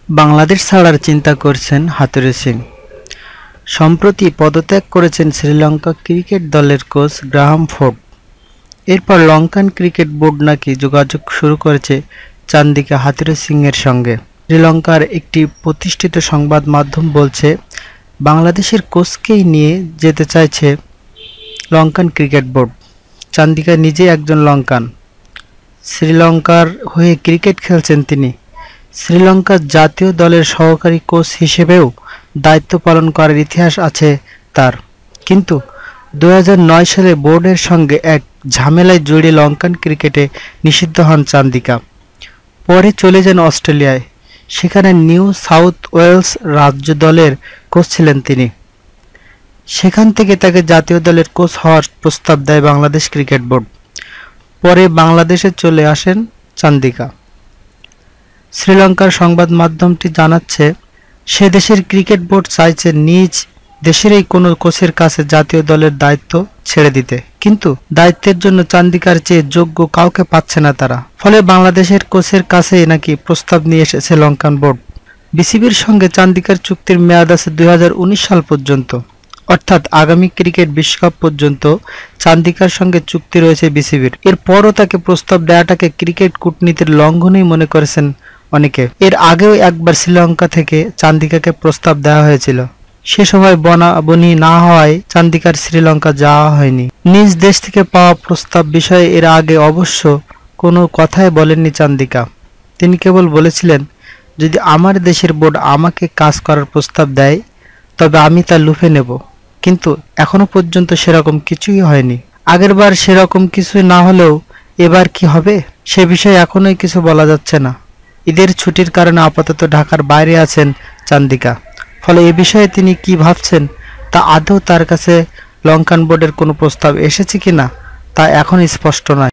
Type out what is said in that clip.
বাংলাদেশ ছাড়ার চিন্তা করছেন হাথুরু সিং। সম্প্রতি পদত্যাগ করেছেন শ্রীলঙ্কা ক্রিকেট দলের কোচ গ্রাহাম ফোর্ড। এরপর লঙ্কান ক্রিকেট বোর্ড নাকি যোগাযোগ শুরু করেছে চান্দিকা হাথুরু সিংয়ের সঙ্গে। শ্রীলঙ্কার একটি প্রতিষ্ঠিত সংবাদ মাধ্যম বলছে, বাংলাদেশের কোচকেই নিয়ে যেতে চাইছে লঙ্কান ক্রিকেট বোর্ড। চান্দিকা নিজে একজন লঙ্কান, শ্রীলঙ্কার হয়ে ক্রিকেট খেলছেন তিনি। শ্রীলঙ্কার জাতীয় দলের সহকারী কোচ হিসেবেও দায়িত্ব পালন করার ইতিহাস আছে তার। কিন্তু 2009 সালে বোর্ডের সঙ্গে এক ঝামেলায় জড়িয়ে লঙ্কান ক্রিকেটে নিষিদ্ধ হন চান্দিকা। পরে চলে যান অস্ট্রেলিয়ায়, সেখানে নিউ সাউথ ওয়েলস রাজ্য দলের কোচ ছিলেন তিনি। সেখান থেকে তাকে জাতীয় দলের কোচ হওয়ার প্রস্তাব দেয় বাংলাদেশ ক্রিকেট বোর্ড। পরে বাংলাদেশে চলে আসেন চান্দিকা। শ্রীলঙ্কার সংবাদ মাধ্যমটি জানাচ্ছে, সে দেশের ক্রিকেট বোর্ড চাইছে নিজ দেশেরই কোনো কোচের কাছে জাতীয় দলের দায়িত্ব ছেড়ে দিতে, কিন্তু দায়িত্বের জন্য চান্দিকার চেয়ে যোগ্য কাউকে পাচ্ছে না তারা। ফলে বাংলাদেশের কোচের কাছেই নাকি প্রস্তাব নিয়ে এসেছে লঙ্কান বোর্ড। বিসিবির সঙ্গে চান্দিকার চুক্তির মেয়াদ আছে 2019 সাল পর্যন্ত, অর্থাৎ আগামী ক্রিকেট বিশ্বকাপ পর্যন্ত চান্দিকার সঙ্গে চুক্তি রয়েছে বিসিবির। এরপরও তাকে প্রস্তাব দেওয়াটাকে ক্রিকেট কূটনীতির লঙ্ঘনই মনে করেছেন অনেকে। এর আগেও একবার শ্রীলঙ্কা থেকে চান্দিকাকে প্রস্তাব দেওয়া হয়েছিল, সে সময় বনাবনি না হওয়ায় চান্দিকার শ্রীলঙ্কা যাওয়া হয়নি। নিজ দেশ থেকে পাওয়া প্রস্তাব বিষয়ে এর আগে অবশ্য কোনো কথাই বলেননি চান্দিকা। তিনি কেবল বলেছিলেন, যদি আমার দেশের বোর্ড আমাকে কাজ করার প্রস্তাব দেয় তবে আমি তা লুফে নেব। কিন্তু এখনো পর্যন্ত সেরকম কিছুই হয়নি। আগেরবার সেরকম কিছু না হলেও এবার কি হবে সে বিষয়ে এখনোই কিছু বলা যাচ্ছে না। ঈদের ছুটির কারণে আপাতত ঢাকার বাইরে আছেন চান্দিকা। ফলে এ বিষয়ে তিনি কি ভাবছেন তা আদৌ তার কাছে লঙ্কান বোর্ডের কোনো প্রস্তাব এসেছে কিনা তা এখন স্পষ্ট নয়।